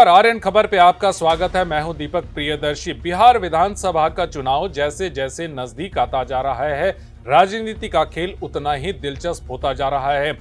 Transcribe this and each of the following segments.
नमस्कार, आर्यन खबर पे आपका स्वागत है। मैं हूं दीपक प्रियदर्शी। बिहार विधानसभा का चुनाव जैसे जैसे नजदीक आता जा रहा है, राजनीति का खेल उतना ही दिलचस्प होता जा रहा है।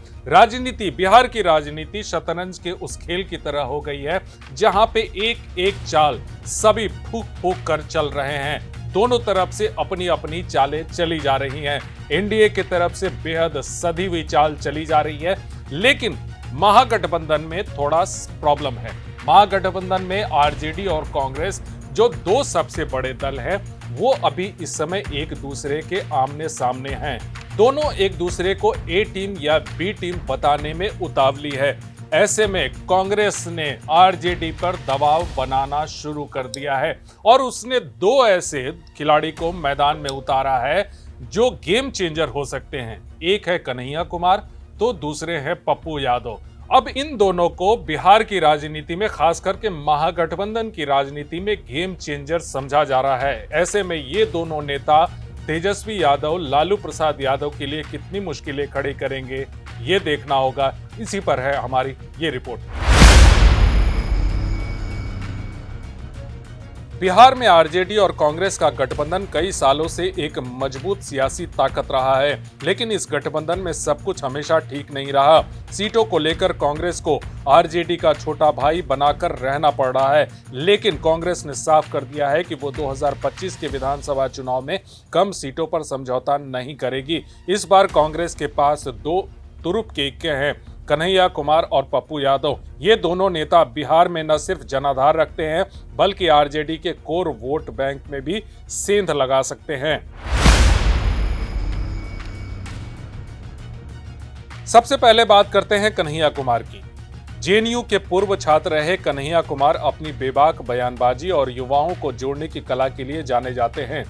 बिहार की राजनीति शतरंज के उस खेल की तरह हो गई है जहां पे एक एक चाल सभी फूंक फूंक कर चल रहे हैं। दोनों तरफ से अपनी अपनी चालें चली जा रही हैं। एनडीए की तरफ से बेहद सधी हुई चाल चली जा रही है, लेकिन महागठबंधन में थोड़ा प्रॉब्लम है। महागठबंधन में आरजेडी और कांग्रेस, जो दो सबसे बड़े दल हैं, वो अभी इस समय एक दूसरे के आमने सामने हैं। दोनों एक दूसरे को ए टीम या बी टीम बताने में उतावली है। ऐसे में कांग्रेस ने आरजेडी पर दबाव बनाना शुरू कर दिया है और उसने दो ऐसे खिलाड़ी को मैदान में उतारा है जो गेम चेंजर हो सकते हैं। एक है कन्हैया कुमार तो दूसरे हैं पप्पू यादव। अब इन दोनों को बिहार की राजनीति में, खास करके महागठबंधन की राजनीति में गेम चेंजर समझा जा रहा है। ऐसे में ये दोनों नेता तेजस्वी यादव, लालू प्रसाद यादव के लिए कितनी मुश्किलें खड़ी करेंगे, ये देखना होगा। इसी पर है हमारी ये रिपोर्ट। बिहार में आरजेडी और कांग्रेस का गठबंधन कई सालों से एक मजबूत सियासी ताकत रहा है, लेकिन इस गठबंधन में सब कुछ हमेशा ठीक नहीं रहा। सीटों को लेकर कांग्रेस को आरजेडी का छोटा भाई बनाकर रहना पड़ रहा है, लेकिन कांग्रेस ने साफ कर दिया है कि वो 2025 के विधानसभा चुनाव में कम सीटों पर समझौता नहीं करेगी। इस बार कांग्रेस के पास दो तुरुप के इक्के हैं, कन्हैया कुमार और पप्पू यादव। ये दोनों नेता बिहार में न सिर्फ जनाधार रखते हैं, बल्कि आरजेडी के कोर वोट बैंक में भी सेंध लगा सकते हैं। सबसे पहले बात करते हैं कन्हैया कुमार की। जेएनयू के पूर्व छात्र रहे कन्हैया कुमार अपनी बेबाक बयानबाजी और युवाओं को जोड़ने की कला के लिए जाने जाते हैं।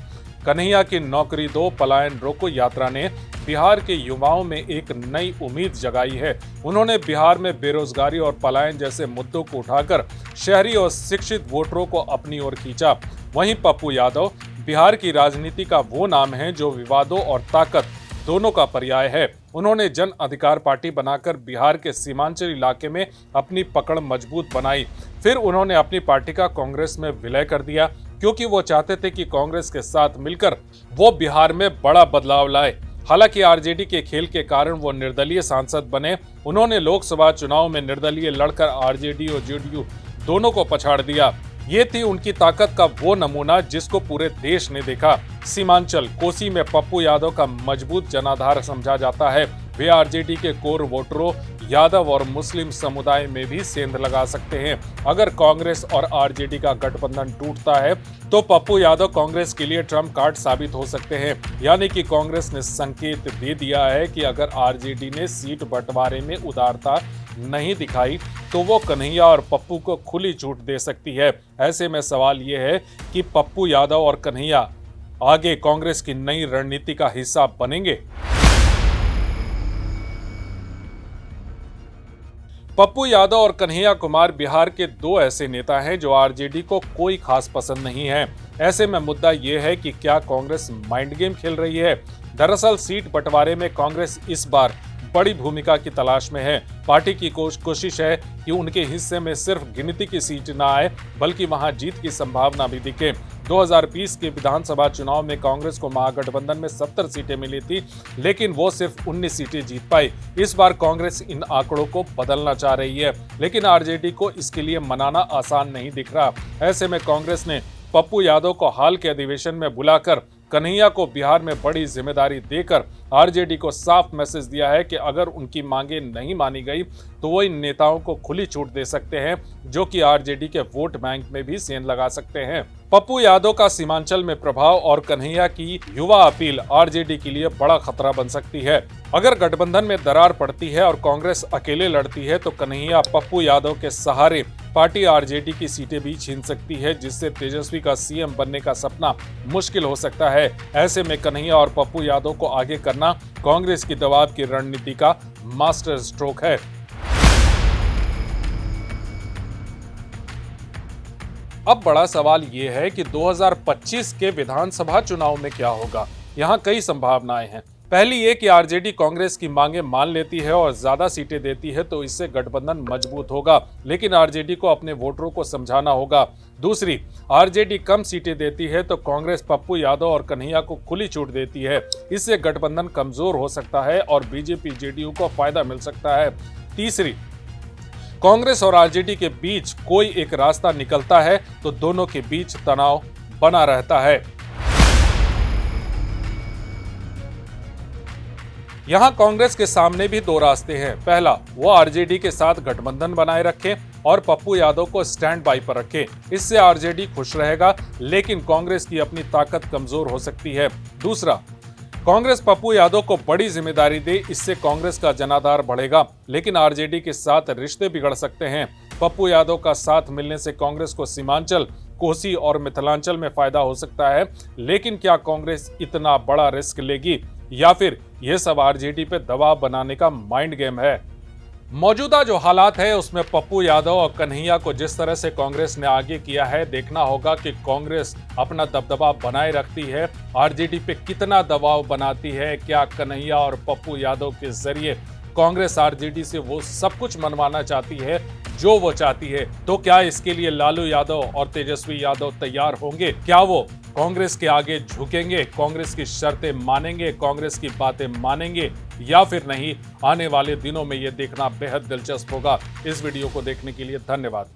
कन्हैया की नौकरी दो पलायन रोको यात्रा ने बिहार के युवाओं में एक नई उम्मीद जगाई है। उन्होंने बिहार में बेरोजगारी और पलायन जैसे मुद्दों को उठाकर शहरी और शिक्षित वोटरों को अपनी ओर खींचा। वहीं पप्पू यादव बिहार की राजनीति का वो नाम है जो विवादों और ताकत दोनों का पर्याय है। उन्होंने जन अधिकार पार्टी बनाकर बिहार के सीमांचल इलाके में अपनी पकड़ मजबूत बनाई। फिर उन्होंने अपनी पार्टी का कांग्रेस में विलय कर दिया, क्योंकि वो चाहते थे कि कांग्रेस के साथ मिलकर वो बिहार में बड़ा बदलाव लाए। हालांकि आरजेडी के खेल के कारण वो निर्दलीय सांसद बने। उन्होंने लोकसभा चुनाव में निर्दलीय लड़कर आरजेडी और जेडीयू दोनों को पछाड़ दिया। ये थी उनकी ताकत का वो नमूना जिसको पूरे देश ने देखा। सीमांचल कोसी में पप्पू यादव का मजबूत जनाधार समझा जाता है। वे आरजेडी के कोर वोटरों, यादव और मुस्लिम समुदाय में भी सेंध लगा सकते हैं। अगर कांग्रेस और आरजेडी का गठबंधन टूटता है तो पप्पू यादव कांग्रेस के लिए ट्रम्प कार्ड साबित हो सकते हैं। यानी कि कांग्रेस ने संकेत दे दिया है कि अगर आरजेडी ने सीट बंटवारे में उदारता नहीं दिखाई तो वो कन्हैया और पप्पू को खुली छूट दे सकती है। ऐसे में सवाल ये है कि पप्पू यादव और कन्हैया आगे कांग्रेस की नई रणनीति का हिस्सा बनेंगे। पप्पू यादव और कन्हैया कुमार बिहार के दो ऐसे नेता हैं जो आरजेडी को कोई खास पसंद नहीं है। ऐसे में मुद्दा यह है कि क्या कांग्रेस माइंड गेम खेल रही है। दरअसल सीट बंटवारे में कांग्रेस इस बार बड़ी भूमिका की तलाश में है। पार्टी की कोशिश है कि उनके हिस्से में सिर्फ गिनती की सीट न आए, बल्कि वहां जीत की संभावना भी दिखे। 2020 के विधानसभा चुनाव में कांग्रेस को महागठबंधन में 70 सीटें मिली थी, लेकिन वो सिर्फ 19 सीटें जीत पाई। इस बार कांग्रेस इन आंकड़ों को बदलना चाह रही है, लेकिन आरजेडी को इसके लिए मनाना आसान नहीं दिख रहा। ऐसे में कांग्रेस ने पप्पू यादव को हाल के अधिवेशन में बुलाकर कन्हैया को बिहार में बड़ी जिम्मेदारी देकर आरजेडी को साफ मैसेज दिया है कि अगर उनकी मांगे नहीं मानी गई तो वो इन नेताओं को खुली छूट दे सकते हैं, जो कि आरजेडी के वोट बैंक में भी सेंध लगा सकते हैं। पप्पू यादव का सीमांचल में प्रभाव और कन्हैया की युवा अपील आरजेडी के लिए बड़ा खतरा बन सकती है। अगर गठबंधन में दरार पड़ती है और कांग्रेस अकेले लड़ती है तो कन्हैया पप्पू यादव के सहारे पार्टी आरजेडी की सीटें भी छीन सकती है, जिससे तेजस्वी का सीएम बनने का सपना मुश्किल हो सकता है। ऐसे में कन्हैया और पप्पू यादव को आगे करना कांग्रेस की दबाव की रणनीति का मास्टर स्ट्रोक है। अब बड़ा सवाल ये है कि 2025 के विधानसभा चुनाव में क्या होगा। यहाँ कई संभावनाएं हैं। पहली ये कि आरजेडी कांग्रेस की मांगे मान लेती है और ज्यादा सीटें देती है तो इससे गठबंधन मजबूत होगा, लेकिन आरजेडी को अपने वोटरों को समझाना होगा। दूसरी, आरजेडी कम सीटें देती है तो कांग्रेस पप्पू यादव और कन्हैया को खुली छूट देती है, इससे गठबंधन कमजोर हो सकता है और बीजेपी जेडीयू को फायदा मिल सकता है। तीसरी, कांग्रेस और आरजेडी के बीच कोई एक रास्ता निकलता है तो दोनों के बीच तनाव बना रहता है। यहां कांग्रेस के सामने भी दो रास्ते हैं। पहला, वो आरजेडी के साथ गठबंधन बनाए रखे और पप्पू यादव को स्टैंड बाई पर रखे, इससे आरजेडी खुश रहेगा, लेकिन कांग्रेस की अपनी ताकत कमजोर हो सकती है। दूसरा, कांग्रेस पप्पू यादव को बड़ी जिम्मेदारी दे, इससे कांग्रेस का जनाधार बढ़ेगा, लेकिन आरजेडी के साथ रिश्ते बिगड़ सकते हैं। पप्पू यादव का साथ मिलने से कांग्रेस को सीमांचल, कोसी और मिथिलांचल में फायदा हो सकता है, लेकिन क्या कांग्रेस इतना बड़ा रिस्क लेगी या फिर यह सब आरजेडी पे दबाव बनाने का माइंड गेम है? मौजूदा जो हालात है उसमें पप्पू यादव और कन्हैया को जिस तरह से कांग्रेस ने आगे किया है, देखना होगा कि कांग्रेस अपना दबदबा बनाए रखती है, आरजेडी पे कितना दबाव बनाती है। क्या कन्हैया और पप्पू यादव के जरिए कांग्रेस आरजेडी से वो सब कुछ मनवाना चाहती है जो वो चाहती है? तो क्या इसके लिए लालू यादव और तेजस्वी यादव तैयार होंगे? क्या वो कांग्रेस के आगे झुकेंगे, कांग्रेस की शर्तें मानेंगे, कांग्रेस की बातें मानेंगे या फिर नहीं? आने वाले दिनों में ये देखना बेहद दिलचस्प होगा। इस वीडियो को देखने के लिए धन्यवाद।